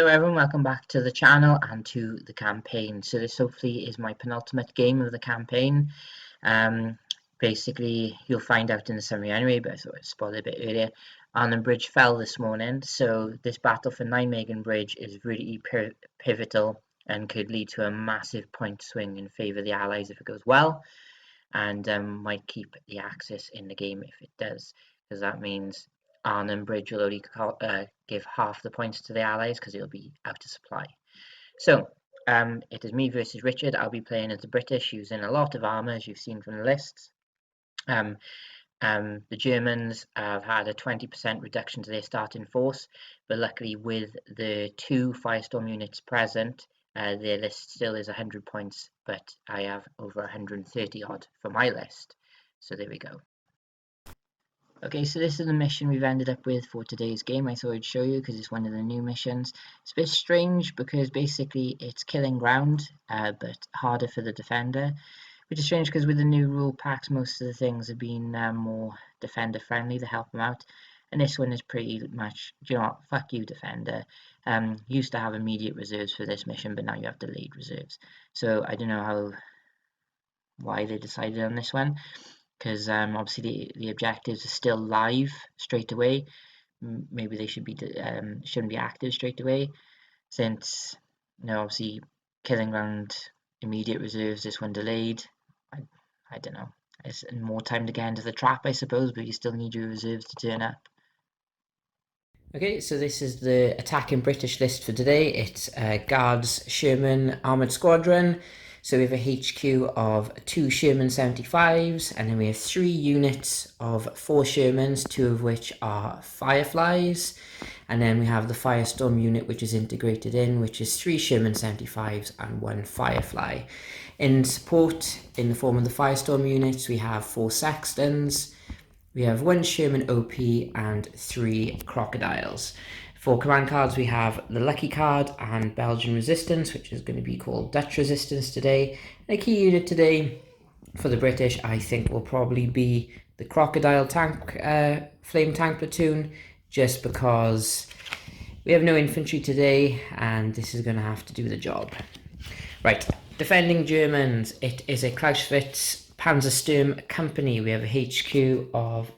everyone, welcome back to the channel and to the campaign. So this hopefully is my penultimate game of the campaign. Basically you'll find out in the summary anyway, but I thought I'd spoil it a bit earlier. Nijmegen Bridge fell this morning, so this battle for Nijmegen Bridge is really pivotal and could lead to a massive point swing in favour of the Allies if it goes well, and might keep the Axis in the game if it does, because that means Nijmegen Bridge will only give half the points to the Allies because it'll be out of supply. So it is me versus Richard. I'll be playing as the British, using a lot of armour, as you've seen from the lists. The Germans have had a 20% reduction to their starting force, but luckily with the 2 firestorm units present, their list still is 100 points, but I have over 130 odd for my list. So there we go. Okay, so this is the mission we've ended up with for today's game. I thought I'd show you because it's one of the new missions. It's a bit strange because basically it's killing ground, but harder for the defender, which is strange because with the new rule packs, most of the things have been more defender friendly to help them out. And this one is pretty much, you know what, fuck you defender. Used to have immediate reserves for this mission, but now you have delayed reserves. So I don't know why they decided on this one, because obviously the objectives are still live straight away. Maybe they should be shouldn't be active straight away, since obviously killing ground immediate reserves, this one delayed. I don't know, it's more time to get into the trap, I suppose, but you still need your reserves to turn up. Okay, so this is the attacking British list for today. It's Guards, Sherman, Armoured Squadron. So we have a HQ of 2 Sherman 75s, and then we have 3 units of 4 Shermans, 2 of which are Fireflies. And then we have the Firestorm unit, which is integrated in, which is 3 Sherman 75s and 1 Firefly. In support, in the form of the Firestorm units, we have 4 Sextons, we have 1 Sherman OP and 3 Crocodiles. For command cards, we have the Lucky card and Belgian Resistance, which is going to be called Dutch Resistance today. And a key unit today for the British, I think, will probably be the Crocodile tank, flame tank platoon, just because we have no infantry today, and this is going to have to do the job. Right, defending Germans, it is a Clausewitz panzersturm company. We have a HQ of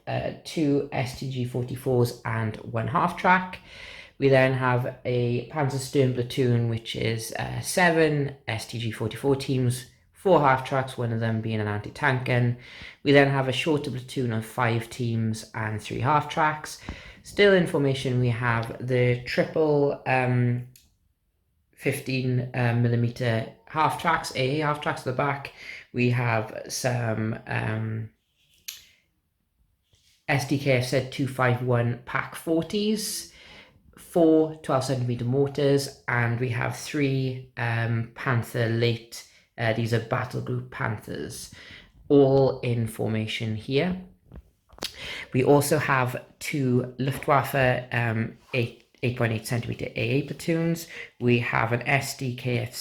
2 STG-44s and 1 half-track. We then have a panzersturm platoon, which is 7 STG-44 teams, 4 half-tracks, one of them being an anti-tank gun. We then have a shorter platoon of 5 teams and 3 half-tracks. Still in formation, we have the triple 15mm half-tracks, AA half-tracks at the back. We have some SDKF 251 Pak 40s, 4 12cm mortars, and we have 3 Panther late, these are battle group Panthers, all in formation here. We also have 2 Luftwaffe 8.8cm AA platoons. We have an SDKF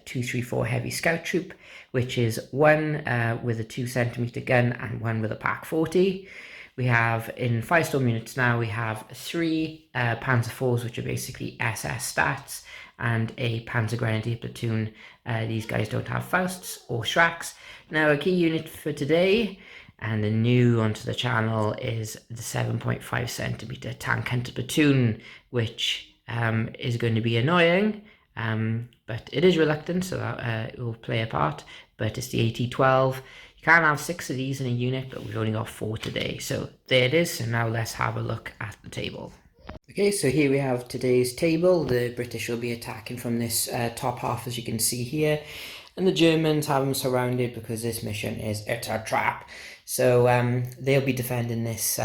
234 heavy scout troop, which is 1 with a 2cm gun and 1 with a Pak 40. We have, in Firestorm units now, we have 3 Panzer IVs, which are basically SS stats, and a Panzer Grenadier platoon. These guys don't have Fausts or Shraks. Now, a key unit for today, and the new onto the channel, is the 7.5cm Tank Hunter platoon, which is going to be annoying, but it is reluctant, so that it will play a part. But it's the AT-12. You can have 6 of these in a unit, but we've only got 4 today. So there it is. So now let's have a look at the table. Okay, so here we have today's table. The British will be attacking from this top half, as you can see here. And the Germans have them surrounded because this mission is a trap. So they'll be defending this,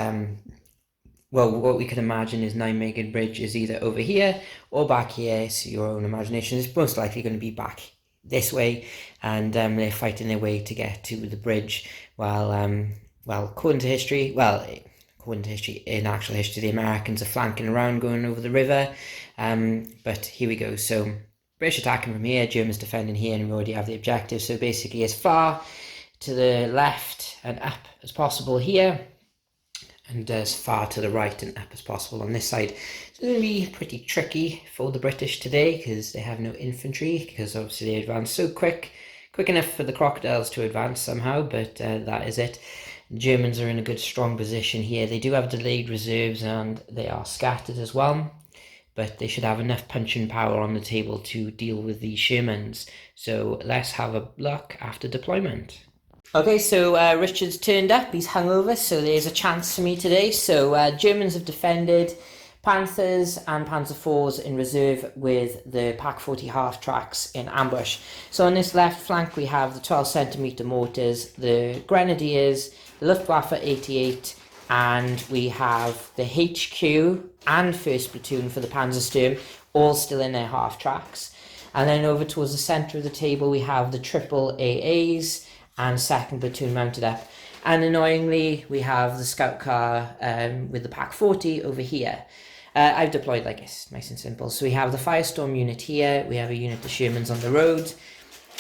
well, what we can imagine is Nijmegen Bridge is either over here or back here. So your own imagination is most likely going to be back this way, and they're fighting their way to get to the bridge, while well, according to history, in actual history, the Americans are flanking around, going over the river. But here we go. So British attacking from here, Germans defending here, and we already have the objective. So basically as far to the left and up as possible here, and as far to the right and up as possible on this side. It's going to be pretty tricky for the British today because they have no infantry, because obviously they advance so quick enough for the crocodiles to advance somehow, but that is it. The Germans are in a good strong position here. They do have delayed reserves and they are scattered as well, but they should have enough punching power on the table to deal with the Shermans. So let's have a look after deployment. Okay, so Richard's turned up, he's hungover, so there's a chance for me today. So Germans have defended, Panthers and Panzer IVs in reserve with the Pak 40 half-tracks in ambush. So on this left flank we have the 12cm mortars, the Grenadiers, the Luftwaffe 88, and we have the HQ and 1st Platoon for the panzersturm, all still in their half-tracks. And then over towards the centre of the table we have the triple AAs, and 2nd Platoon mounted up. And annoyingly, we have the scout car with the Pak 40 over here. I've deployed like this, nice and simple. So we have the firestorm unit here, we have a unit of Shermans on the road,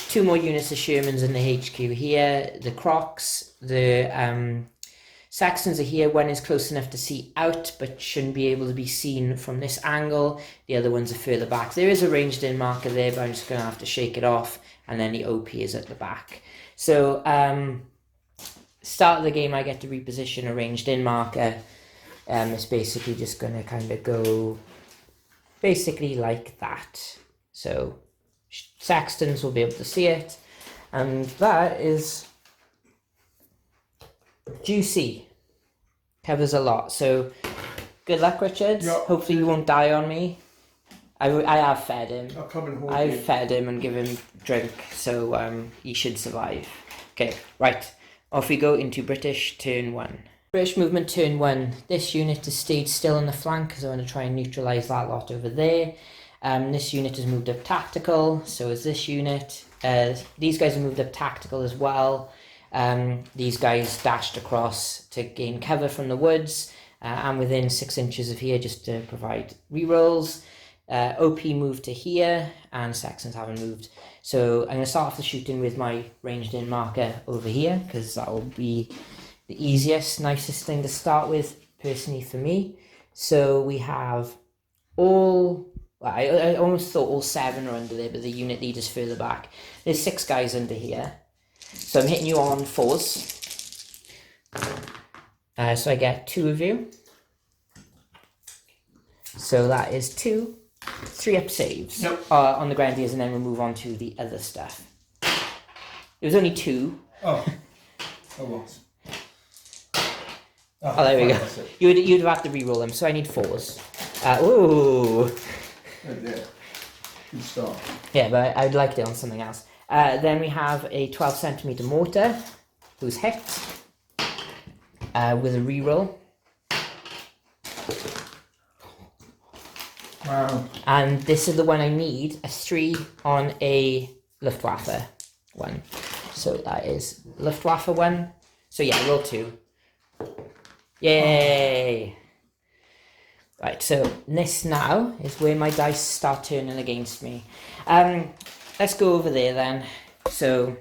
2 more units of Shermans in the HQ here, the Crocs, the sextons are here. One is close enough to see out, but shouldn't be able to be seen from this angle. The other ones are further back. There is a ranged in marker there, but I'm just going to have to shake it off, and then the OP is at the back. So, start of the game I get to reposition a ranged in marker. It's basically just going to kind of go basically like that. So, sextons will be able to see it. And that is juicy. Covers a lot. So, good luck, Richard. Yep. Hopefully you won't die on me. I have fed him. I'll come and hold I've you. fed him and give him drink, so he should survive. Okay, right. Off we go into British turn 1. British movement turn 1. This unit has stayed still on the flank because I want to try and neutralise that lot over there. This unit has moved up tactical, so is this unit. These guys have moved up tactical as well. These guys dashed across to gain cover from the woods. I'm within 6 inches of here just to provide rerolls. OP moved to here, and Saxons haven't moved. So I'm going to start off the shooting with my ranged in marker over here, because that will be the easiest, nicest thing to start with, personally for me. So we have all, I almost thought all 7 are under there, but the unit leader's further back. There's 6 guys under here. So I'm hitting you on 4s. So I get 2 of you. So that is 2. 3 up saves. Yep. On the Grenadiers, and then we'll move on to the other stuff. It was only 2. Oh, I was. Oh, there we go. You'd have had to re-roll them, so I need 4s. Ooh. Oh dear. Good start. Yeah, but I'd like it on something else. Then we have a 12cm mortar, who's hit, with a re-roll. Wow. And this is the one I need, a 3 on a Luftwaffe one. So that is Luftwaffe one. So yeah, roll 2. Yay! Right, so this now is where my dice start turning against me. Let's go over there then. So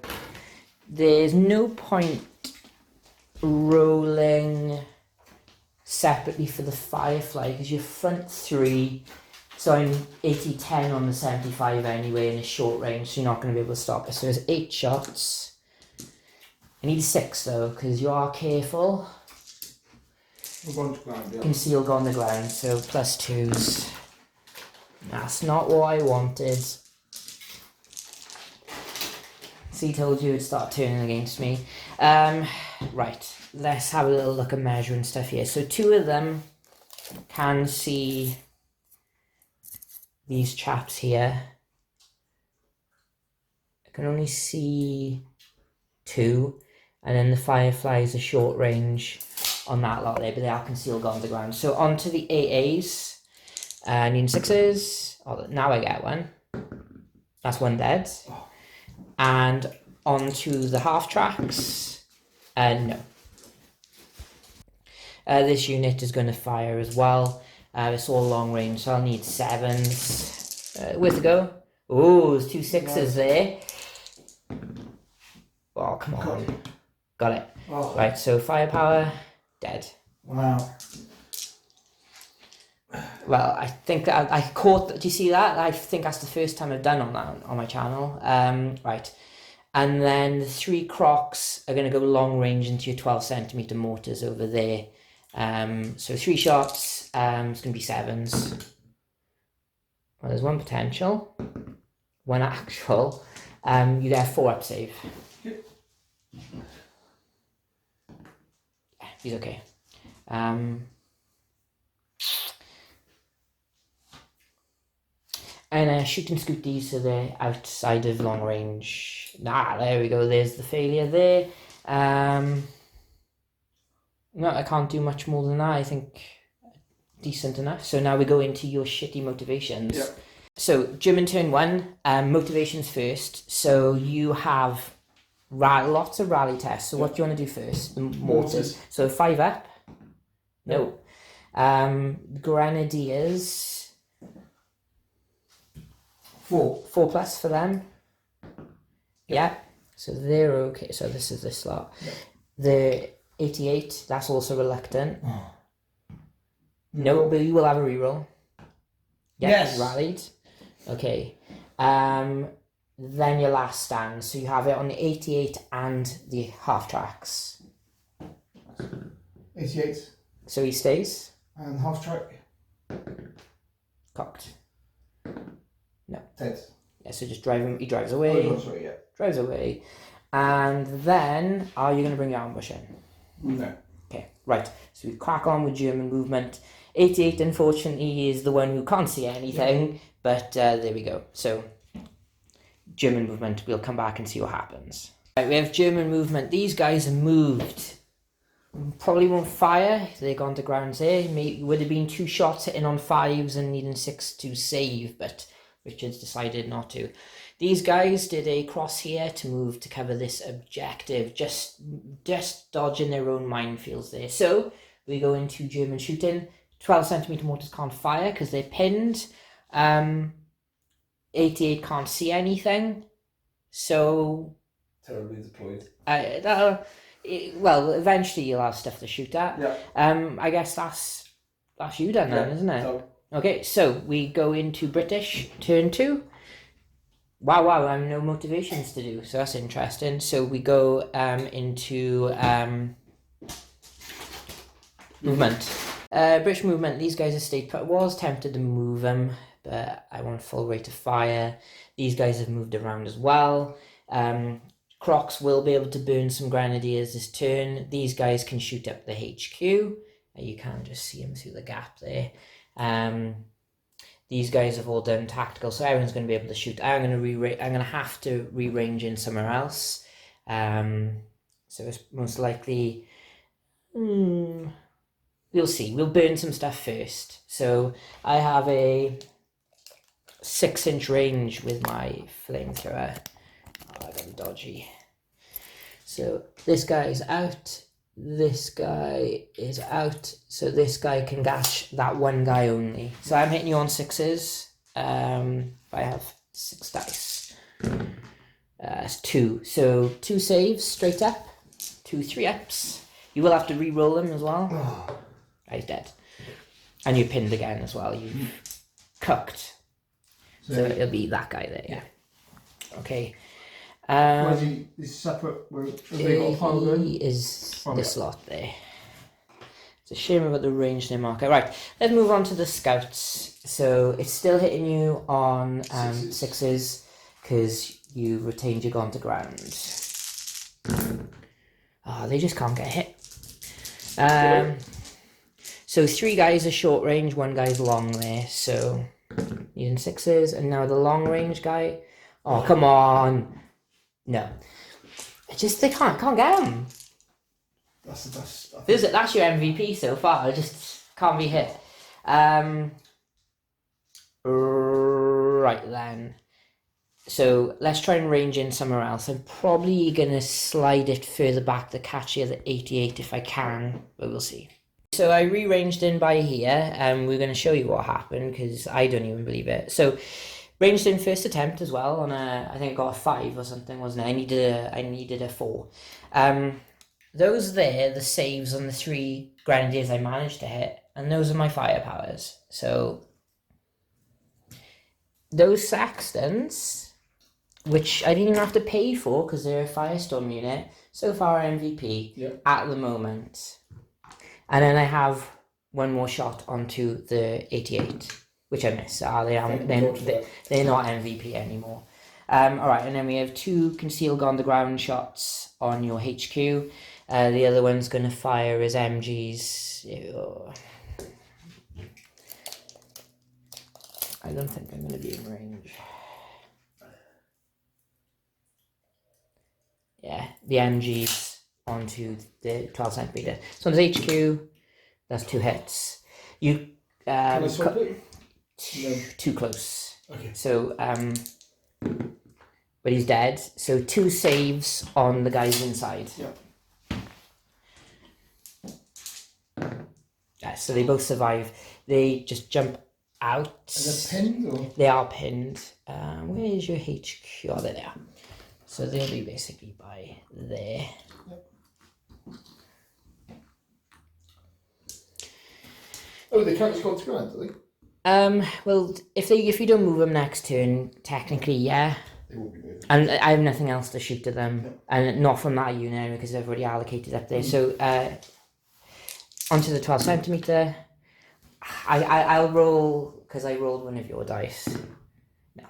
there's no point rolling separately for the Firefly because your front 3. So I'm 80-10 on the 75 anyway in a short range, so you're not going to be able to stop us. So there's 8 shots. I need 6 though, because you are careful. We're going to ground, yeah. Concealed on the ground, so plus 2s. That's not what I wanted. See, told you it'd start turning against me. Right, let's have a little look at measuring stuff here. So 2 of them can see these chaps here. I can only see 2, and then the Fireflies are short range on that lot there, but they are concealed on the ground. So onto the AAs. Needing 6s. Oh, now I get 1. That's 1 dead. And onto the half tracks. No. This unit is going to fire as well. It's all long range, so I'll need 7s. Where to go? Oh, there's 2 6s there. Oh, come on. Got it. Oh. Right, so firepower, dead. Wow. Well, I think that I caught. Do you see that? I think that's the first time I've done on that on my channel. Right, and then the 3 crocs are going to go long range into your 12cm mortars over there. So 3 shots. It's going to be 7s. Well, there's 1 potential, 1 actual. You get a 4-up save. Yep. Yeah, he's okay. And shoot and scoot these so they're outside of long range. There we go. There's the failure there. No, I can't do much more than that. I think decent enough. So now we go into your shitty motivations. Yep. So German turn 1, motivations first. So you have lots of rally tests. So what do you want to do first? The mortars. So 5 up. No. Grenadiers. 4 plus for them. Yeah. So they're okay. So this is this lot. Yep. The 88, that's also reluctant. Oh. No, but you will have a reroll. Yes. Rallied. Okay. Then your last stand. So you have it on the 88 and the half tracks. 88. So he stays. And half track. Cocked. No. 10. Yeah, so just drive him. He drives away. Oh, sorry, yeah. Drives away. And then, are you going to bring your ambush in? No. Okay, right. So we crack on with German movement. 88, unfortunately, is the one who can't see anything. Yeah. But there we go. So, German movement. We'll come back and see what happens. Right, we have German movement. These guys have moved. Probably won't fire. They've gone to ground there. Would have been 2 shots hitting on 5s and needing 6 to save, but Richards decided not to. These guys did a cross here to move to cover this objective, just dodging their own minefields there. So we go into German shooting. 12cm mortars can't fire because they're pinned. 88 can't see anything. So terribly deployed. Well, eventually you'll have stuff to shoot at. Yeah. I guess that's you done then, isn't it? So. Okay, so we go into British turn 2. Wow, I have no motivations to do, so that's interesting. So we go into movement. British movement, these guys have stayed put. I was tempted to move them, but I want full rate of fire. These guys have moved around as well. Crocs will be able to burn some grenadiers this turn. These guys can shoot up the HQ. You can just see them through the gap there. These guys have all done tactical, so everyone's going to be able to shoot. I'm going to have to rearrange in somewhere else. So it's most likely. We'll see. We'll burn some stuff first. So I have a 6-inch range with my flamethrower. Oh, I got dodgy. So this guy's out. This guy is out. So this guy can gash that one guy only. So I'm hitting you on 6s. I have 6 dice. It's 2. So 2 saves straight up. 2 3-ups. You will have to re-roll them as well. Oh. He's dead. And you're pinned again as well. You've cooked. So it'll be that guy there, yeah. Okay. Where's he? Is separate? He is this lot there. It's a shame about the range they marker. Right, let's move on to the scouts. So it's still hitting you on 6s because you retained your gone to ground. Oh, they just can't get hit. So 3 guys are short range, 1 guy's long there. So using 6s, and now the long range guy. Oh, come on. No, they can't get him. That's the best. That's your MVP so far. It just can't be hit. Right then. So let's try and range in somewhere else. I'm probably gonna slide it further back to catch the other 88 if I can, but we'll see. So I rearranged in by here, and we're gonna show you what happened because I don't even believe it. So. Ranged in first attempt as well on I think I got a 5 or something, wasn't it? I needed a 4. those there, the saves on the 3 grenadiers I managed to hit, and those are my firepowers. So those sextons, which I didn't even have to pay for because they're a firestorm unit, so far MVP at the moment. And then I have one more shot onto the 88, which I miss. They're not MVP anymore. Alright, and then we have 2 concealed on the ground shots on your HQ. The other one's going to fire as MGs. I don't think I'm going to be in range. Yeah, the MGs onto the 12 centimeter. So on his HQ, that's 2 hits. You Can I swap it? No. Too close. Okay. So but he's dead. So 2 saves on the guys inside. Yeah, so they both survive. They just jump out. And they're pinned, or? They are pinned. Where is your HQ? Oh, there they are. So they'll be basically by there. Oh, they can't just go to ground, do they? Well, if you don't move them next turn, technically, yeah. They will be moving. And I have nothing else to shoot at them, and not from that unit because I've already allocated up there. So onto the 12 centimeter. I'll roll because I rolled one of your dice. No.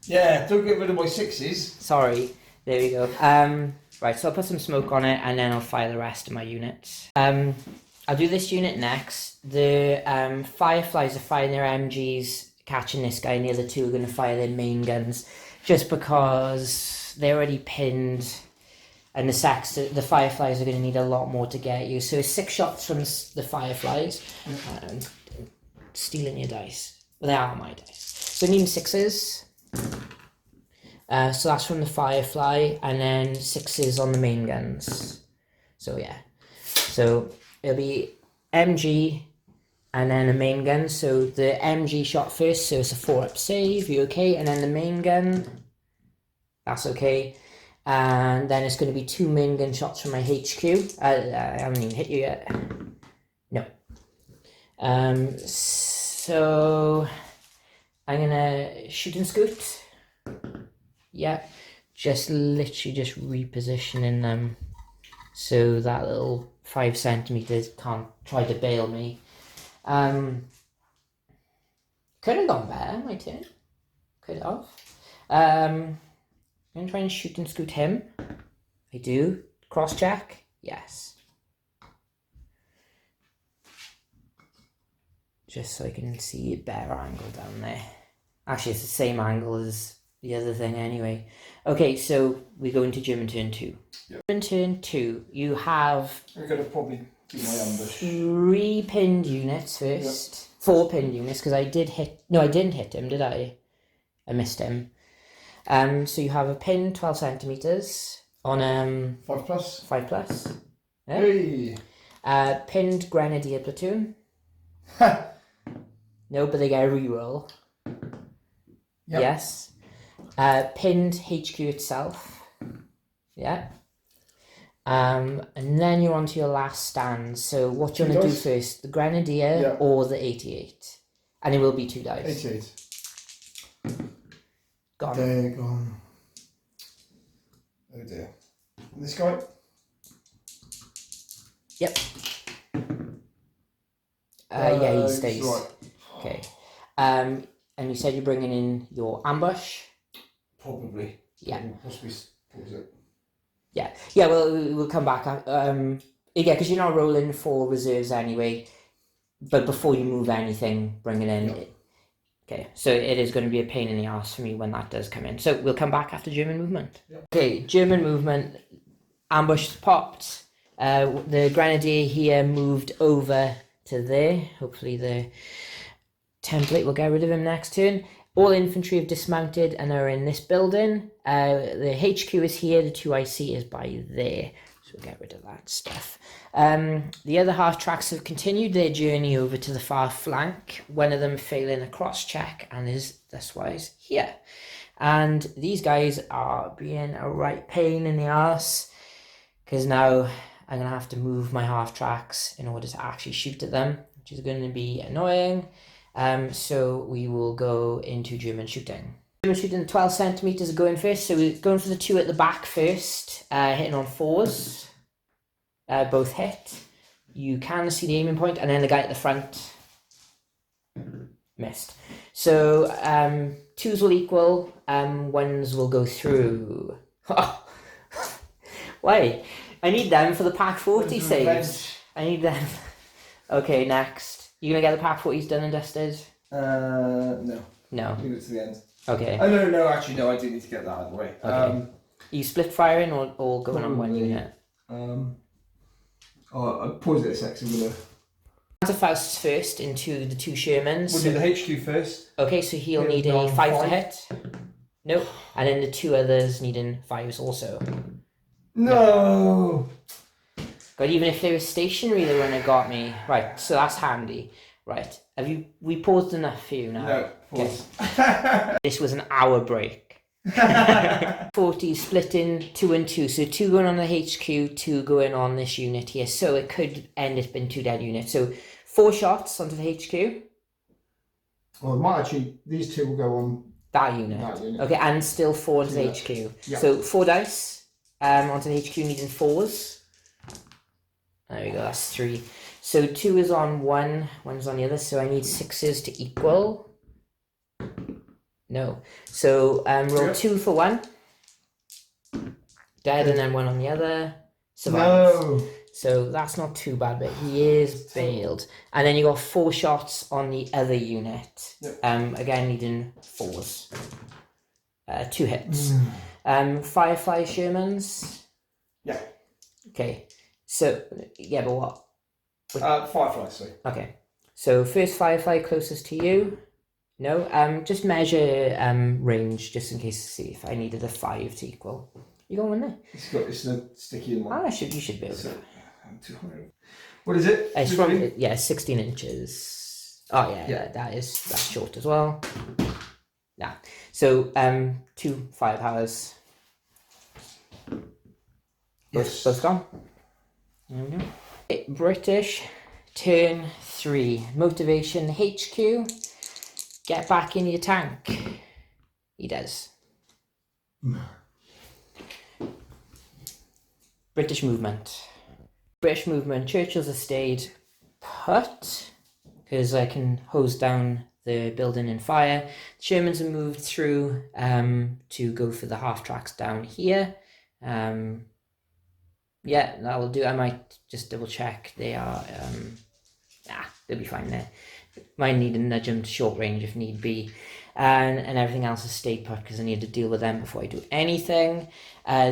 Yeah, don't get rid of my 6s. Sorry. There we go. Right, so I'll put some smoke on it, and then I'll fire the rest of my units. I'll do this unit next. The Fireflies are firing their MGs, catching this guy, and the other 2 are going to fire their main guns, just because they're already pinned, and the Fireflies are going to need a lot more to get you. So 6 shots from the Fireflies, and stealing your dice. Well, they are my dice. So I need 6s. So that's from the Firefly, and then 6s on the main guns. So yeah. So it'll be MG and then a main gun. So the MG shot first, so it's a 4-up save, you okay? And then the main gun, that's okay. And then it's going to be 2 main gun shots from my HQ. I haven't even hit you yet. No. So I'm going to shoot and scoot. Yeah. Just literally just repositioning them so that little 5 centimeters can't try to bail me. Could have gone better, my turn. Could have. I'm going to try and shoot and scoot him. I do. Cross check. Yes. Just so I can see a better angle down there. Actually, it's the same angle as the other thing anyway. Okay, so we go into German turn 2. Yep. In turn 2, you have... I'm going to probably do my ambush. 3 pinned units first. Yep. 4 pinned units, because I did hit... No, I didn't hit him, did I? I missed him. So you have a pin 12 centimeters on 5+. 5+. Yeah. Hey. Pinned grenadier platoon. No, but they get a reroll. Yep. Yes. Pinned HQ itself. Yeah. And then you're on to your last stand. So what do you want to do first? The grenadier or the 88? And it will be 2 dice. 88. Gone. They're gone. Oh dear. And this guy? Yep. Yeah, he stays. Right. Okay. And you said you're bringing in your ambush? Probably. Yeah. Possibly. What was it? Yeah. Yeah, well, we'll come back. Yeah, because you're not rolling for reserves anyway. But before you move anything, bring it in. Yep. Okay, so it is going to be a pain in the ass for me when that does come in. So we'll come back after German movement. Yep. Okay, German movement. Ambush popped. The grenadier here moved over to there. Hopefully the template will get rid of him next turn. All infantry have dismounted and are in this building. The HQ is here. The 2 I see is by there. So we'll get rid of that stuff. The other half tracks have continued their journey over to the far flank. One of them failing a cross check and is thus wise here. And these guys are being a right pain in the arse because now I'm going to have to move my half-tracks in order to actually shoot at them, which is going to be annoying. So we will go into German shooting. German shooting, 12 centimeters are going first, so we're going for the two at the back first, hitting on 4s. Both hit. You can see the aiming point, and then the guy at the front missed. So 2s will equal, 1s will go through. Why? I need them for the Pack 40 saves. I need them. Okay, next. You gonna get the Pack 40s done and dusted? No. No. Leave it to the end. Okay. Oh, no, actually, no, I do need to get that out of the way. Okay. You split firing or all going on one unit? I'll pause it a sec, so I'm gonna... Panzerfausts first into the 2 Shermans. We'll do the HQ first. Okay, so he'll need a 5 to hit. Nope. And then the 2 others needing 5s also. No! God, even if they were stationary, they wouldn't have got me. Right, so that's handy. Right, we paused enough for you now? No, pause. Okay. This was an hour break. 40 split in 2 and 2, so 2 going on the HQ, 2 going on this unit here, so it could end up in 2 dead units. So 4 shots onto the HQ. Well, it might actually, these 2 will go on that unit. Okay, and still 4 onto the HQ. Yep. So 4 dice onto the HQ needing 4s. There we go, that's 3. So 2 is on 1, 1's on the other, so I need 6s to equal. No. So roll 2 for 1. Dead, and then 1 on the other. Survives. No. So that's not too bad, but he is bailed. And then you got 4 shots on the other unit. Yep. Again, needing 4s. 2 hits. Firefly Shermans. Yeah. Okay. So, yeah, but what? Firefly, sorry. Okay. So first Firefly closest to you. No, just measure range just in case to see if I needed a 5 to equal. You got one there? It's the sticky in one. You should be able to. 200. What is it? It's from 16 inches. Oh yeah. That's short as well. Yeah. So 2 firepowers. Yes. Both gone. There we go. Okay, British turn 3. Motivation HQ. Get back in your tank. He does. British movement. Churchills have stayed put because I can hose down the building in fire. The Shermans have moved through to go for the half tracks down here. Yeah, that will do. I might just double check. They are, they'll be fine there. Might need to nudge them to short range if need be. And everything else is stayed put because I need to deal with them before I do anything.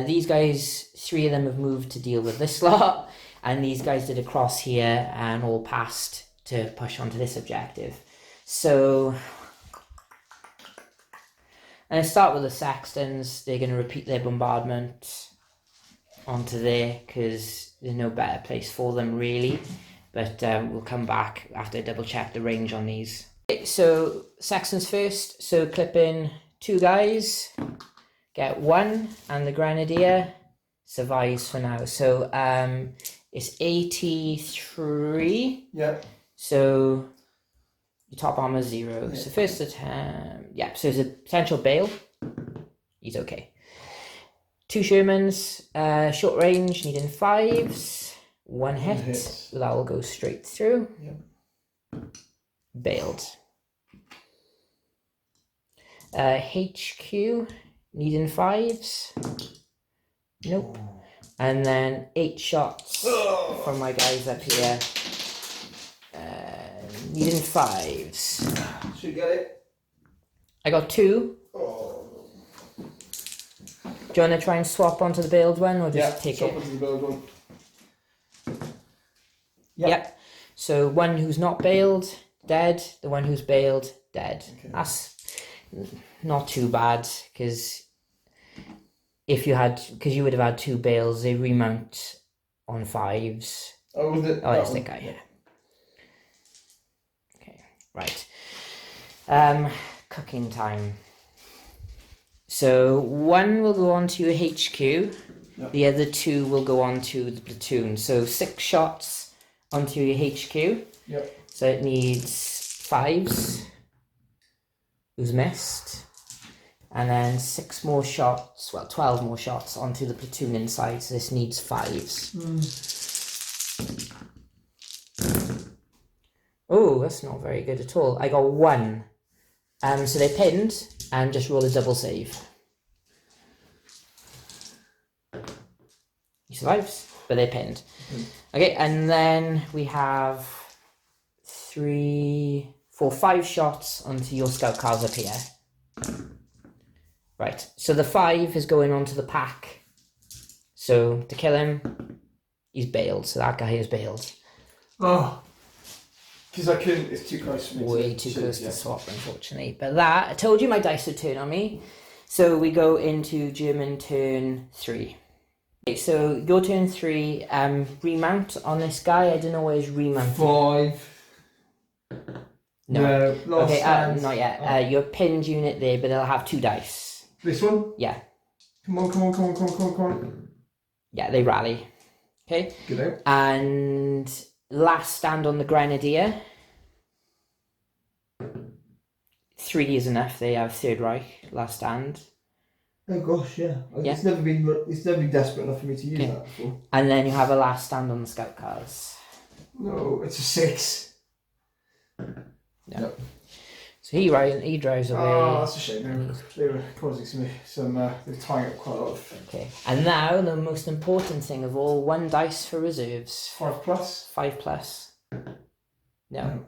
These guys, 3 of them have moved to deal with this lot. And these guys did a cross here and all passed to push onto this objective. So, and I start with the sextons. They're going to repeat their bombardment onto there because there's no better place for them really. But we'll come back after I double check the range on these. Okay, so sextons first. So clip in 2 guys. Get 1 and the grenadier survives for now. So it's 83. Yeah. So your top armor 0. Yeah. So first attempt. Yeah. So there's a potential bail. He's okay. 2 Shermans, short range, needing 5s. 1 hit. That will go straight through. Yep. Bailed. HQ, needing 5s. Nope. And then 8 shots from my guys up here. Needing 5s. Should you get it? I got 2. Do you want to try and swap onto the bailed one or just take swap it? onto the bailed one. Yep. So 1 who's not bailed, dead. The 1 who's bailed, dead. Okay. That's not too bad because you would have had 2 bails. They remount on 5s. Oh, was it? Oh, it's that guy. Yeah. Okay. Right. Cooking time. So 1 will go on to your HQ. Yep. The other 2 will go on to the platoon. So 6 shots onto your HQ. Yep. So it needs 5s. Who's missed. And then 6 more shots, 12 more shots onto the platoon inside. So this needs 5s. Oh, that's not very good at all. I got 1. So they pinned, and just roll a double save. He survives, but they pinned. Okay, and then we have 3, 4, 5 shots onto your scout cars up here. Right, so the 5 is going onto the pack. So to kill him, he's bailed. So that guy is bailed. Oh, because I couldn't. It's too close for me. Way too close to swap, unfortunately. But that, I told you my dice would turn on me. So we go into German turn 3. Okay, so your turn 3, remount on this guy. I don't know where his remount. 5. No. Last Okay, stand. not yet. Your pinned unit there, but they'll have 2 dice. This one? Yeah. Come on. Yeah, they rally. Okay. Good out. And last stand on the grenadier. 3 is enough. They have Third Reich. Last stand. Oh gosh, yeah. It's never been desperate enough for me to use that before. And then you have a last stand on the scout cars. No, it's a 6. No. Yep. So he drives away. Oh, that's a shame. They were causing some they were tying up quite a lot of. Okay. And now the most important thing of all, 1 dice for reserves. 5 plus. 5 plus. No.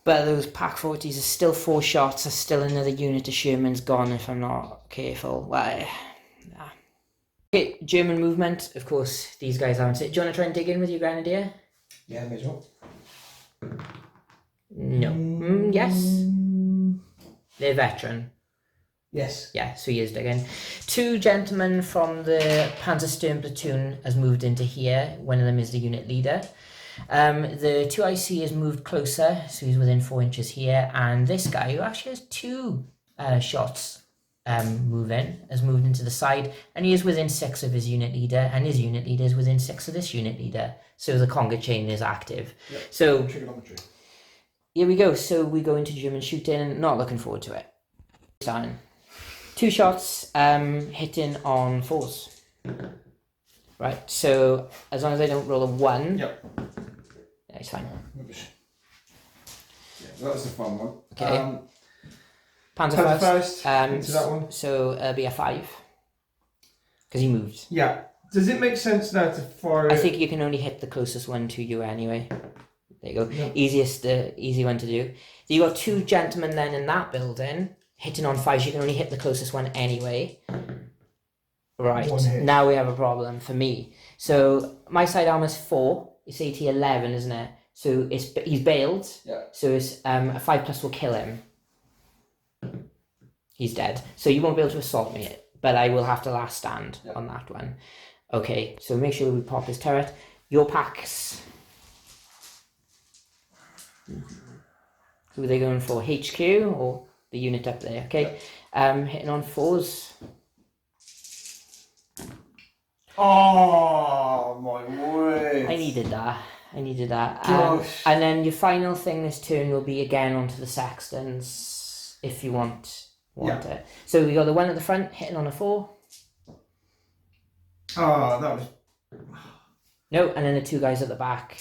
But those pack 40s are still 4 shots. There's still another unit of Shermans gone if I'm not careful. Well, nah. Okay, German movement. Of course, these guys haven't. Do you want to try and dig in with your grenadier? Yeah, may as well. No. Yes. They're veteran. Yes. Yeah, so he is digging. 2 gentlemen from the panzersturm platoon has moved into here. One of them is the unit leader. The 2 IC has moved closer, so he's within 4 inches here. And this guy, who actually has 2 shots moving, has moved into the side. And he is within 6 of his unit leader. And his unit leader is within 6 of this unit leader. So the conga chain is active. Yep. So Trigonometry. here we go. So we go into German shooting. Not looking forward to it. Starting. 2 shots hitting on 4s. Right, so as long as I don't roll a 1, Yep. yeah, it's fine. Yeah, that was the fun one. Okay. Panzer first into that one. So it'll be a 5. Because he moved. Yeah. Does it make sense now to fire? I think you can only hit the closest one to you anyway. There you go. Yeah. Easy one to do. So you got 2 gentlemen then in that building hitting on 5s. You can only hit the closest one anyway. Right, now we have a problem for me. So my side armor's 4. It's AT 11, isn't it? So he's bailed. Yeah. So it's a 5 plus will kill him. He's dead. So you won't be able to assault me, but I will have to last stand on that one. Okay, so make sure we pop his turret. Your packs. Who are they going for? HQ or the unit up there? Okay. Hitting on 4s. Oh my word! I needed that. Gosh. And then your final thing this turn will be again onto the sextons, if you want it. So we got the one at the front hitting on a 4. Oh, that was. No, and then the 2 guys at the back.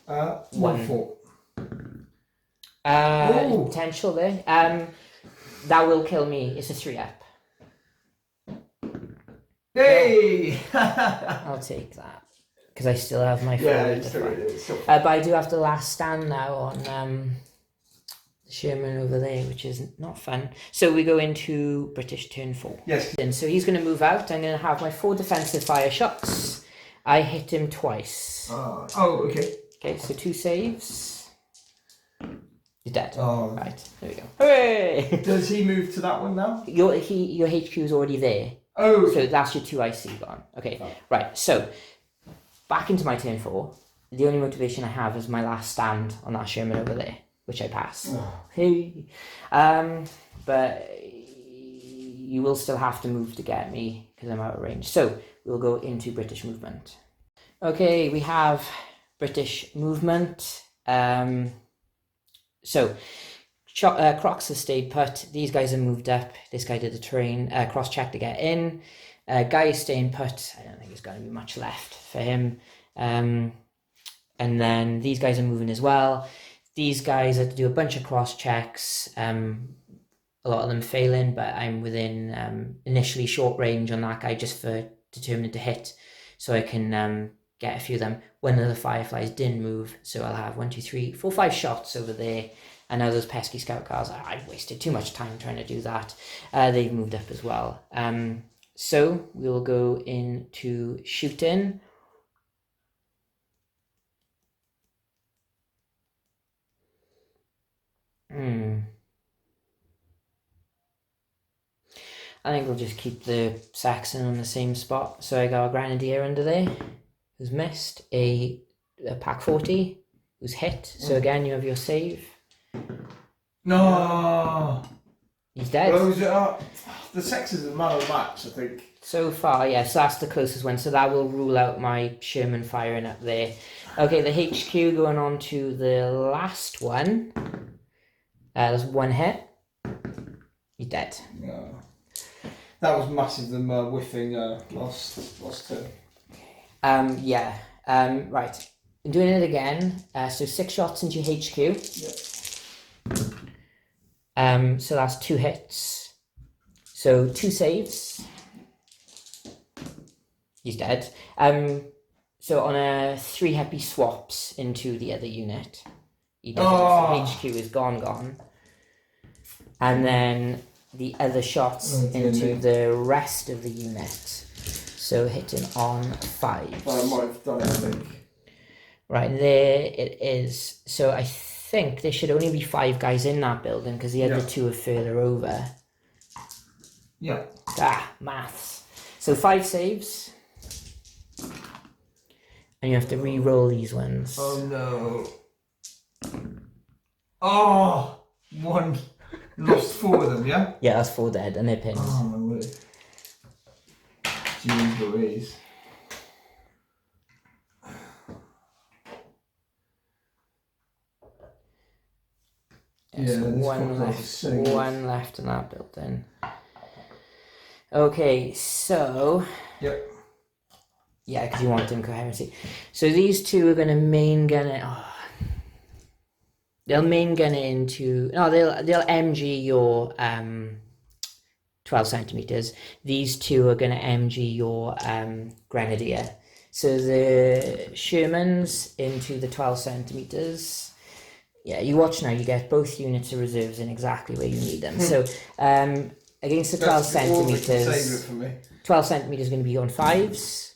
1 4. Potential there. That will kill me. It's a 3-up. Hey! I'll take that because I still have my 4 at the front. Still. But I do have the last stand now on the Sherman over there, which is not fun. So we go into British turn 4. Yes. And so he's going to move out. I'm going to have my 4 defensive fire shots. I hit him twice. Okay. Okay, so 2 saves. He's dead. Oh. Right, there we go. Hooray! Does he move to that one now? Your HQ is already there. Oh. So that's your 2 IC gone. Okay, Oh. right, so back into my turn 4. The only motivation I have is my last stand on that Sherman over there, which I pass. Oh. Hey. But you will still have to move to get me because I'm out of range. So we'll go into British movement. Okay, we have British movement. So Crocs have stayed put. These guys have moved up. This guy did the terrain cross check to get in. Guy is staying put. I don't think there's going to be much left for him. And then these guys are moving as well. These guys had to do a bunch of cross checks. A lot of them failing, but I'm within initially short range on that guy just for determined to hit, so I can get a few of them. One of the fireflies didn't move, so I'll have 1, 2, 3, 4, 5 shots over there. And now those pesky scout cars, I wasted too much time trying to do that. They've moved up as well. So we'll go into shooting. I think we'll just keep the Saxon on the same spot. So I got a Grenadier under there who's missed, a Pack 40 who's hit. So again, you have your save. No! He's dead. The Sextons are man of the match, I think. So far, yes, that's the closest one. So that will rule out my Sherman firing up there. Okay, the HQ going on to the last one. There's one hit. He's dead. No. That was massive, them whiffing lost turn. Yeah. Right. I'm doing it again. So 6 shots into your HQ. Yep. So that's 2 hits. So 2 saves. He's dead. So on a 3 happy swaps into the other unit. He doesn't. So HQ is gone. And then the other shots into the rest of the unit. So hitting on 5. I might have done it, I think. Right, there it is. So I think there should only be 5 guys in that building because the other 2 are further over. Yeah. Maths. So 5 saves. And you have to re-roll these ones. Oh no. Oh! 1. Lost 4 of them, yeah? Yeah, that's 4 dead and they're pinned. Oh my word. Jeez Louise. Yeah, so one left in that building. Okay, so... Yep. Yeah, because you want incoherency. So these 2 are going to main gun it. Oh. They'll main gun it into... No, they'll MG your 12 centimeters. These 2 are going to MG your Grenadier. So the Shermans into the 12 centimeters. Yeah, you watch now, you get both units of reserves in exactly where you need them. So against the 12 centimeters, 12 centimeters is going to be on 5s.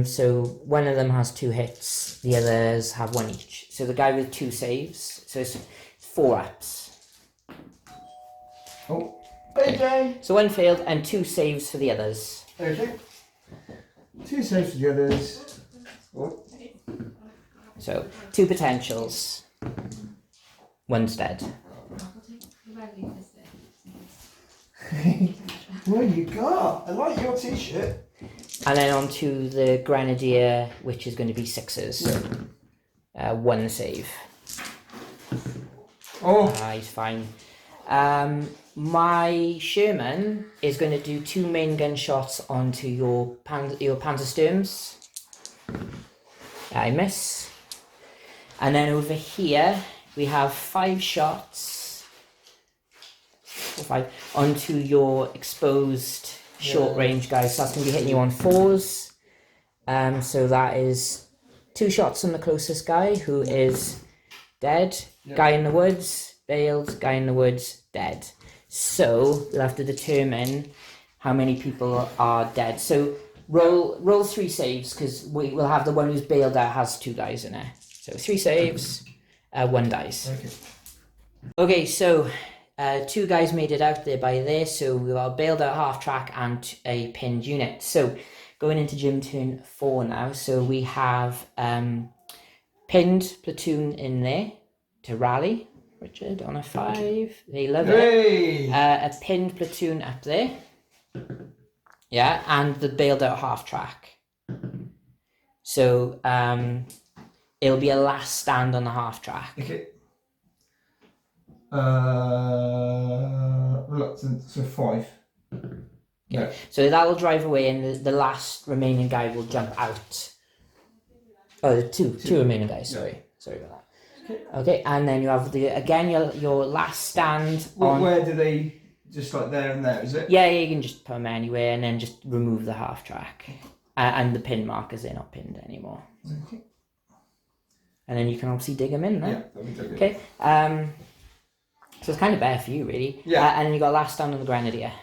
So one of them has 2 hits, the others have 1 each. So the guy with 2 saves, so it's 4 ups. Oh, okay. So 1 failed and 2 saves for the others. Okay. 2 saves for the others. Oh. So 2 potentials. 1's dead. What you got? I like your t-shirt. And then on to the Grenadier, which is going to be 6s. 1 save. Oh. He's fine. My Sherman is going to do 2 main gun shots onto your panzersturms. I miss. And then over here, we have 5 shots. 4, 5 onto your exposed short range guys. So that's going to be hitting you on 4s. So that is 2 shots on the closest guy who is dead. Yep. Guy in the woods, bailed. Guy in the woods, dead. So we'll have to determine how many people are dead. So roll 3 saves because we will have the one who's bailed out has 2 guys in it. So 3 saves, 1 dies. Okay, so 2 guys made it out there by there. So we got a bailed out half track and a pinned unit. So going into gym turn 4 now. So we have pinned platoon in there to rally. Richard on a 5. They love Hey! it. A pinned platoon up there. Yeah, and the bailed out half track. So it'll be a last stand on the half track. Okay. Reluctant, so 5. Okay. Yeah. So that'll drive away, and the last remaining guy will jump out. Oh, the two remaining guys. Sorry about that. Okay, and then you have your last stand on. Where do they just like there and there? Is it? Yeah, you can just put them anywhere, and then just remove the half track, and the pin markers. They're not pinned anymore. Okay. And then you can obviously dig them in there. Yeah, that'll be good. Okay. So it's kind of bare for you, really. Yeah. And then you got last stand on the grenadier.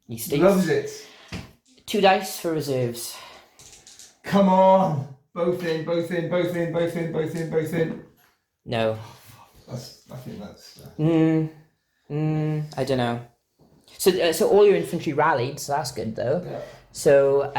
You Steve. Loves it. 2 dice for reserves. Come on. Both in. No. I think that's... I don't know. So all your infantry rallied, so that's good though. Yeah. So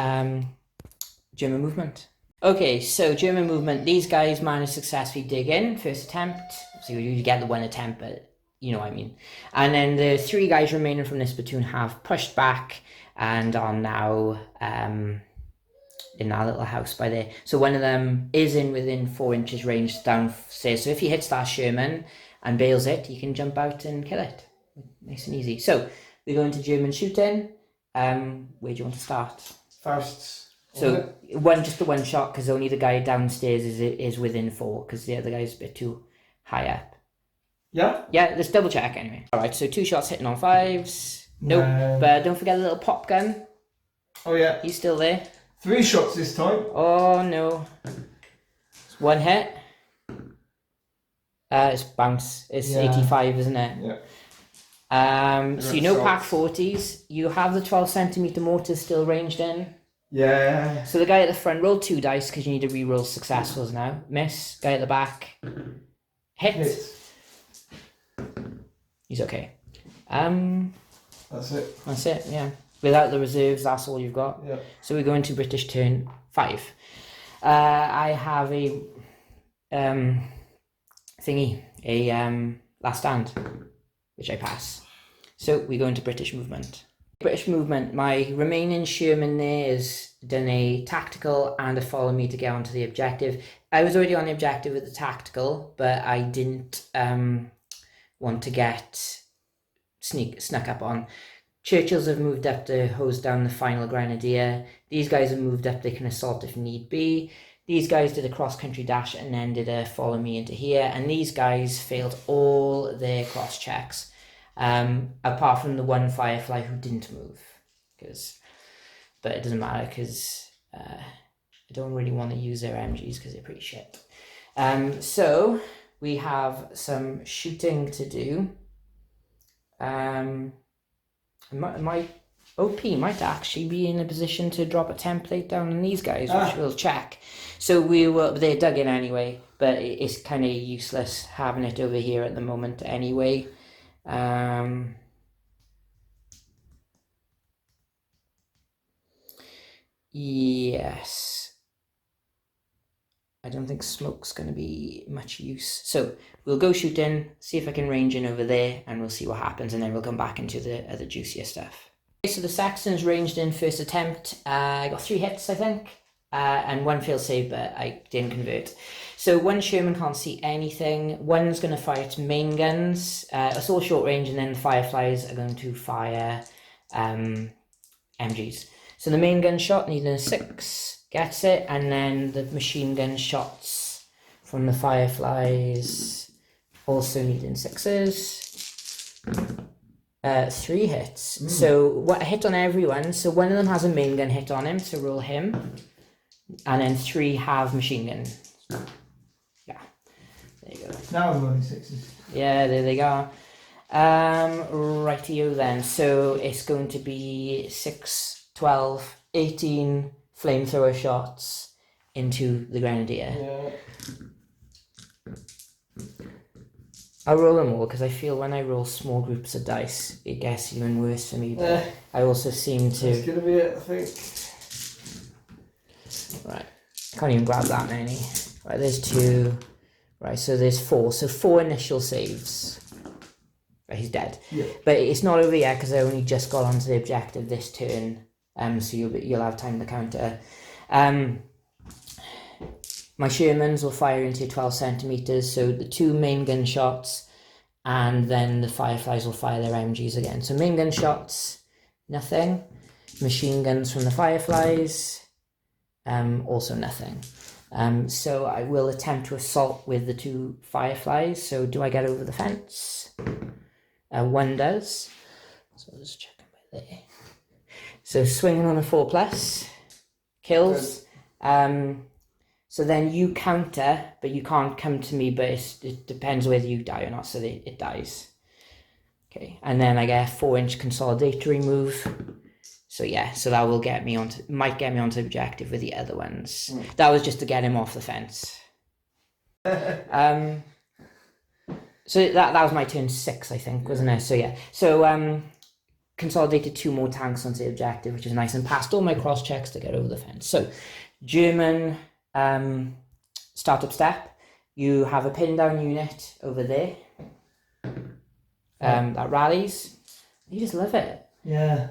German movement. Okay, so German movement. These guys managed to successfully dig in first attempt. So you get the 1 attempt, but you know what I mean. And then the 3 guys remaining from this platoon have pushed back and are now in that little house by there. So one of them is within 4 inches range downstairs. So if he hits that Sherman and bails it, he can jump out and kill it. Nice and easy. So we go into German shooting. Where do you want to start? First. So just the 1 shot, because only the guy downstairs is within 4, because the other guy's a bit too high up. Yeah? Yeah, let's double check anyway. Alright, so 2 shots hitting on 5s. Nope. But don't forget the little pop gun. Oh yeah. He's still there. 3 shots this time. Oh no. It's 1 hit. It's bounce. It's 85, isn't it? Yeah. So you know pack 40s. You have the 12cm mortars still ranged in. Yeah. So the guy at the front rolled 2 dice because you need to re-roll successfuls now. Miss. Guy at the back. Hit. He's okay. That's it. That's it, yeah. Without the reserves, that's all you've got. Yeah. So we go into British turn 5. I have a last stand, which I pass. So we go into British movement. British movement, my remaining Sherman there has done a tactical and a follow me to get onto the objective. I was already on the objective with the tactical, but I didn't want to get snuck up on. Churchills have moved up to hose down the final grenadier. These guys have moved up, they can assault if need be. These guys did a cross-country dash and then did a follow me into here. And these guys failed all their cross checks. Apart from the 1 Firefly who didn't move. But it doesn't matter because I don't really want to use their MGs because they're pretty shit. So we have some shooting to do. My OP might actually be in a position to drop a template down on these guys, which we'll check. So they're dug in anyway, but it's kind of useless having it over here at the moment anyway. Yes. I don't think smoke's going to be much use. So we'll go shoot in, see if I can range in over there, and we'll see what happens, and then we'll come back into the other juicier stuff. Okay, so the sextons ranged in first attempt. I got 3 hits, I think, and 1 fail save, but I didn't convert. So 1 Sherman can't see anything. 1's going to fire its main guns. It's all short range, and then the Fireflies are going to fire MGs. So the main gun shot needing a 6. Gets it, and then the machine gun shots from the Fireflies also needing 6s. 3 hits. So what, a hit on everyone. So 1 of them has a main gun hit on him, so roll him. And then 3 have machine gun. Yeah, there you go. Now we're rolling 6s. Yeah, there they go. Rightio then. So it's going to be 6, 12, 18 flamethrower shots into the grenadier. Yeah. I'll roll them all because I feel when I roll small groups of dice, it gets even worse for me. But I also seem to. That's gonna be it, I think. Right, can't even grab that many. Right, there's 2. Right, so there's 4. So 4 initial saves. Right, he's dead. Yeah. But it's not over yet because I only just got onto the objective this turn. So you'll have time to counter. My Shermans will fire into 12 centimeters. So the 2 main gun shots, and then the Fireflies will fire their MGs again. So main gun shots, nothing. Machine guns from the Fireflies, also nothing. So I will attempt to assault with the 2 Fireflies. So do I get over the fence? 1 does. So I'll just check by there. So swinging on a 4+, kills. So then you counter, but you can't come to me, but it depends whether you die or not, so it dies. Okay, and then I get a 4-inch consolidatory move. So yeah, so that will might get me onto objective with the other ones. That was just to get him off the fence. So that was my turn 6, I think, wasn't it? So yeah, so consolidated 2 more tanks onto the objective, which is nice, and passed all my cross checks to get over the fence. So German startup step, you have a pin down unit over there that rallies. You just love it. Yeah.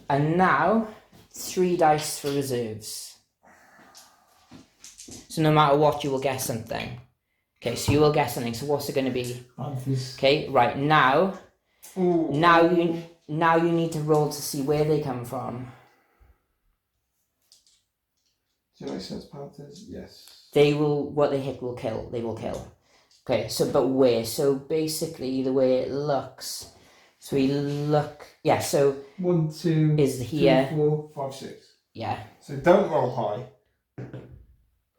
And now 3 dice for reserves. So no matter what, you will get something. Okay, so you will get something. So what's it going to be? Okay, right now. Ooh. Now you need to roll to see where they come from. Does that make sense, Panthers? Yes. They will, what they hit will kill. They will kill. Okay, so but where? So basically the way it looks. So we look, yeah. So 1, 2 is here. 3, 4, 5, 6. Yeah. So don't roll high.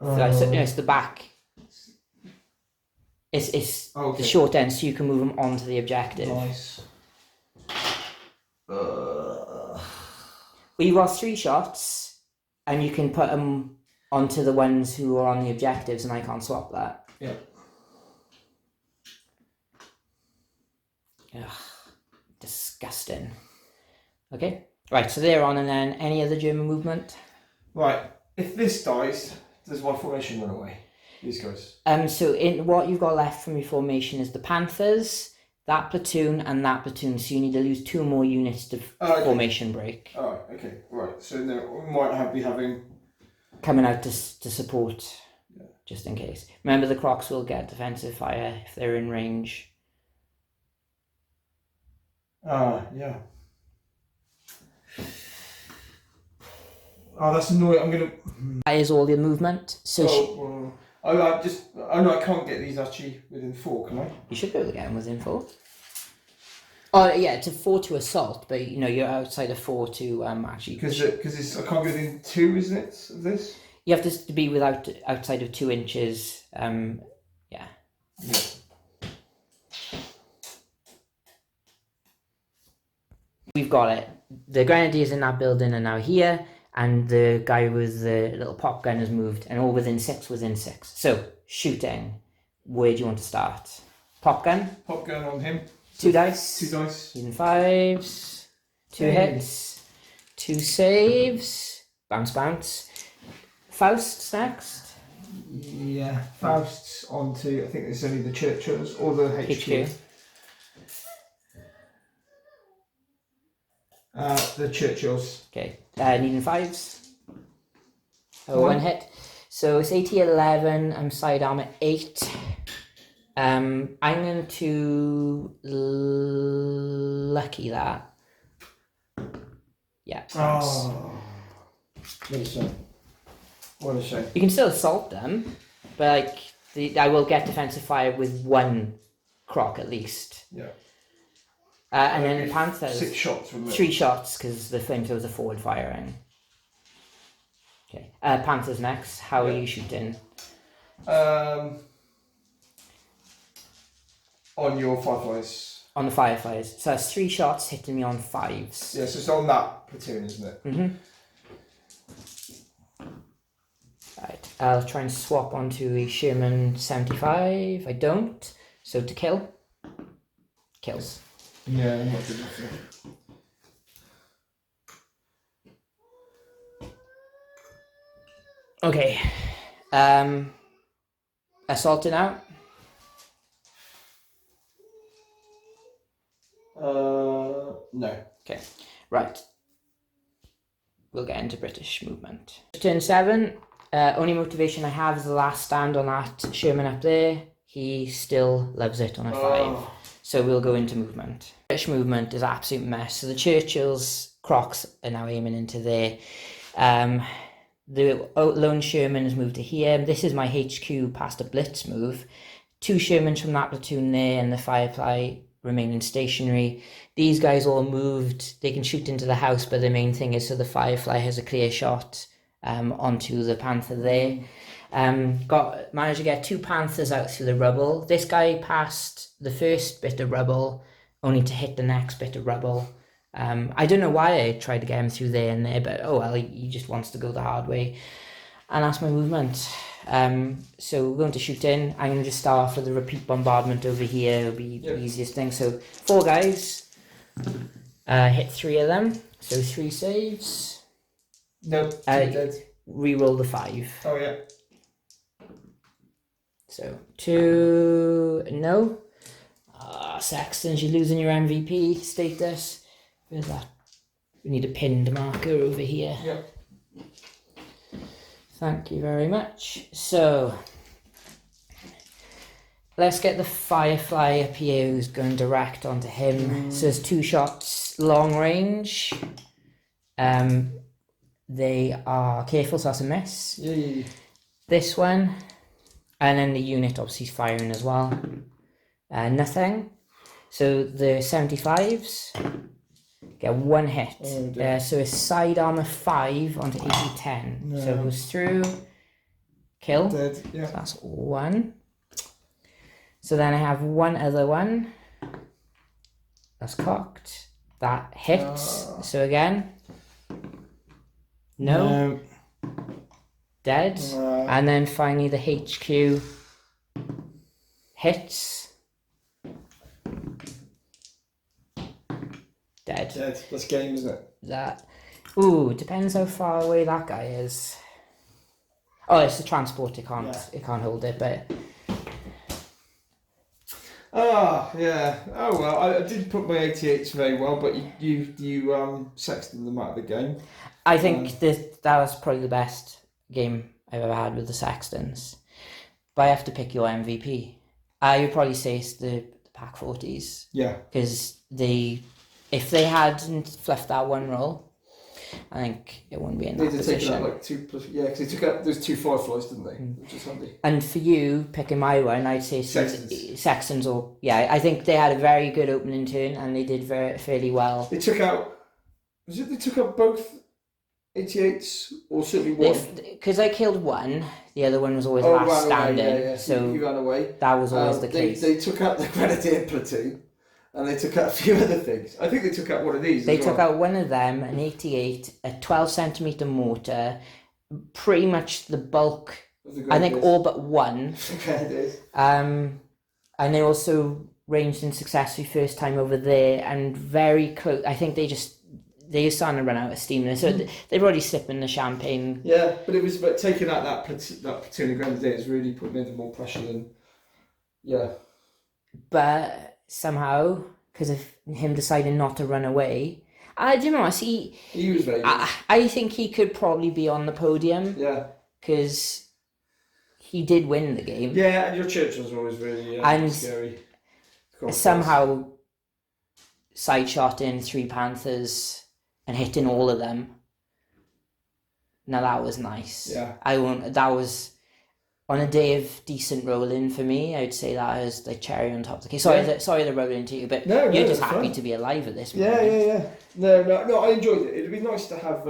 So it's the back. It's okay. the short end, so you can move them onto the objective. Nice. Well, you've got 3 shots, and you can put them onto the ones who are on the objectives, and I can't swap that. Yeah. Ugh, disgusting. Okay, right, so they're on, and then any other German movement? Right, if this dies, does my formation run away? These guys. So in what you've got left from your formation is the Panthers, that platoon, and that platoon. So you need to lose 2 more units to formation break. Oh, okay, right. So then we might be having coming out to support, just in case. Remember, the Crocs will get defensive fire if they're in range. Yeah. Oh, that's annoying. I'm gonna. That is all your movement. So I can't get these actually within 4, can I? You should be able to get them within 4. Oh yeah, it's a 4 to assault, but you know you're outside of 4 to actually. Because I can't get within 2, isn't it? Of this. You have to be outside of 2 inches. Yeah. We've got it. The grenadiers in that building are now here, and the guy with the little pop gun has moved, and all within 6. So shooting. Where do you want to start? Pop gun. Pop gun on him. 2 dice. 2 dice. Even 5s. 2 hits. 2 saves. Bounce. Faust's next. Yeah, Faust's onto. I think it's only the churchills or the HQ. The churchills. Okay. Needing 5s. Oh, 1 hit. So it's 80-11. I'm side armor 8. I'm going to lucky that. Yeah. Oh. What a shame. You can still assault them, but I will get defensive fire with 1 croc at least. Yeah. And then the Panthers. 6 shots. 3 shots because the flamethrowers are forward firing. Okay. Panthers next. How are you shooting? On your Fireflies. On the Fireflies. So that's 3 shots hitting me on 5s. Yeah, so it's on that platoon, isn't it? Mm-hmm. Right. I'll try and swap onto a Sherman 75. I don't. So to kill. Kills. Yeah, not good enough. Okay. Assaulting out? No. Okay, right. We'll get into British movement. Turn 7. Only motivation I have is the last stand on that Sherman up there. He still loves it on a 5. So we'll go into movement. British movement is an absolute mess. So the Churchills, Crocs are now aiming into there. The lone Sherman has moved to here. This is my HQ past a blitz move. 2 Shermans from that platoon there and the Firefly remaining stationary. These guys all moved. They can shoot into the house, but the main thing is so the Firefly has a clear shot onto the Panther there. Managed to get 2 Panthers out through the rubble. This guy passed the first bit of rubble only to hit the next bit of rubble. I don't know why I tried to get him through there and there, but oh well, he just wants to go the hard way. And that's my movement. So we're going to shoot in. I'm going to just start off with a repeat bombardment over here. It'll be the easiest thing. So 4 guys. Hit 3 of them. So 3 saves. Nope. Dead. Reroll the 5. Oh yeah. So 2. No. Sextons, you're losing your MVP status. Where's that? We need a pinned marker over here. Yep. Thank you very much. So let's get the Firefly up here who's going direct onto him. So there's 2 shots long range. They are careful, so that's a miss. Yeah. This one. And then the unit obviously is firing as well. Nothing. So the 75s get 1 hit. So it's side armour 5 onto 80-10. No. So it goes through. Kill. Dead. Yeah. So that's 1. So then I have 1 other one. That's cocked. That hits. So again. No. Dead. And then finally the HQ hits. Dead. That's game, isn't it? That. Ooh, depends how far away that guy is. Oh, it's the transport. It can't hold it, but. Yeah. Oh well, I did put my 88s very well, but you sexted them out of the game. I think that was probably the best game I've ever had with the Sextons. But I have to pick your MVP. You'd probably say it's the Pack 40s. Yeah. Because if they hadn't fluffed that 1 roll, I think it wouldn't be in that position. They did take out like 2 plus, because they took out those 2 Fireflies, didn't they? Which is handy. And for you, picking my one, I'd say Sextons or, I think they had a very good opening turn and they did fairly well. They took out both 88s or certainly 1? Because I killed 1, the other one was always last standing. Away, so you ran away. That was always the case. They took out the Grenadier platoon. And they took out a few other things. I think they took out one of these. They took out one of them, an 88, a 12cm mortar, pretty much the bulk. I think all but 1. Okay. And they also ranged in successfully first time over there and very close. I think they're starting to run out of steam. So they're already sipping the champagne. Yeah, but it was about taking out that platoon of Grenadiers really made them more pressure than. Yeah. But somehow, because of him deciding not to run away, he was very good. I think he could probably be on the podium. Yeah. Because he did win the game. Yeah, and your Churchills were always really scary. Somehow side-shotting 3 Panthers and hitting all of them. Now that was nice. Yeah. That was on a day of decent rolling for me. I would say that was the cherry on top of the cake. Sorry to roll into you, but you're just happy to be alive at this moment. Yeah. No, I enjoyed it. It'd be nice to have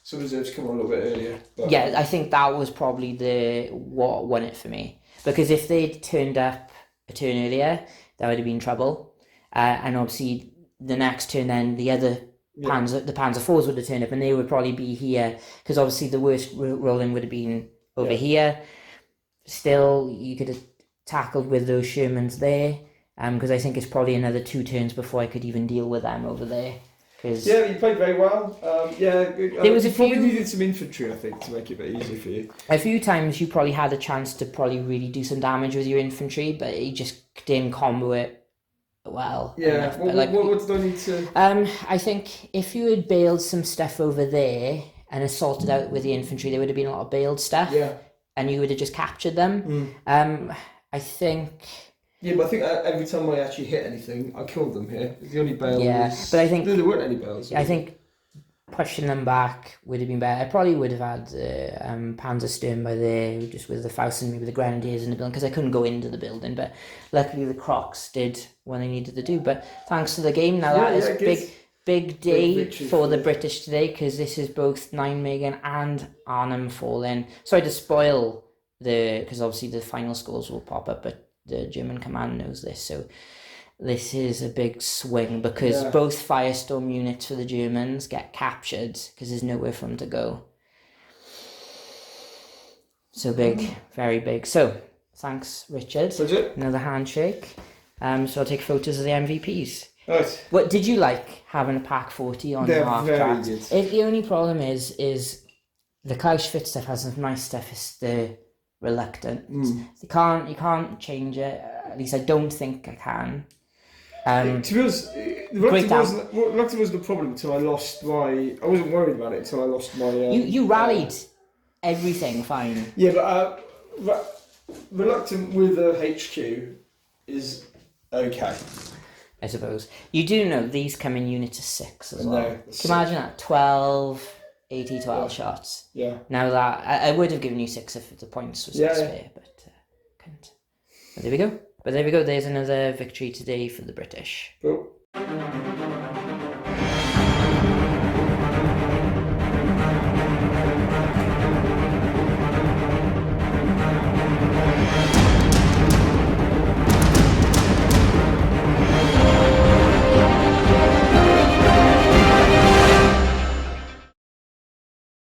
some reserves come on a little bit earlier. But... Yeah, I think that was probably what won it for me. Because if they'd turned up a turn earlier, that would have been trouble. And obviously the next turn then the other the Panzer 4s would have turned up and they would probably be here. Because obviously the worst rolling would have been over here. Still, you could have tackled with those Shermans there, because I think it's probably another 2 turns before I could even deal with them over there. Cause Yeah, you played very well. There was you a probably few- needed some infantry, I think, to make it a bit easier for you. a few times you probably had a chance to probably really do some damage with your infantry, but you just didn't combo it well enough. But What did I need to... I think if you had bailed some stuff over there and assaulted out with the infantry, there would have been a lot of bailed stuff. Yeah. And you would have just captured them. I think... Yeah, but I think every time I actually hit anything, I killed them here. The only bail was... but I think... There weren't any bails. I think pushing them back would have been better. I probably would have had panzersturm by there, just with the Faust and maybe the grenadiers in the building, because I couldn't go into the building, but luckily the Crocs did what they needed to do. But thanks to the game, now that is big day for the British today, because this is both Nijmegen and Arnhem falling. Sorry to spoil because obviously the final scores will pop up, but the German command knows this, so this is a big swing, because both firestorm units for the Germans get captured because there's nowhere for them to go. So big, very big. So thanks, Richard. Another handshake. So I'll take photos of the MVPs. Nice. What did you like having a pack 40 on your half track? The only problem is the Clausewitz stuff has some nice stuff. It's the reluctant. You can't change it. At least I don't think I can. To be honest, reluctant wasn't the problem until I lost my... I wasn't worried about it until I lost my... you rallied everything fine. Yeah, but reluctant with a HQ is okay. I suppose. You do know these come in units of 6 as well. Can you imagine that? 12 shots. Yeah. Now that... I would have given you 6 if the points was fair, but couldn't. But there we go. There's another victory today for the British. Cool.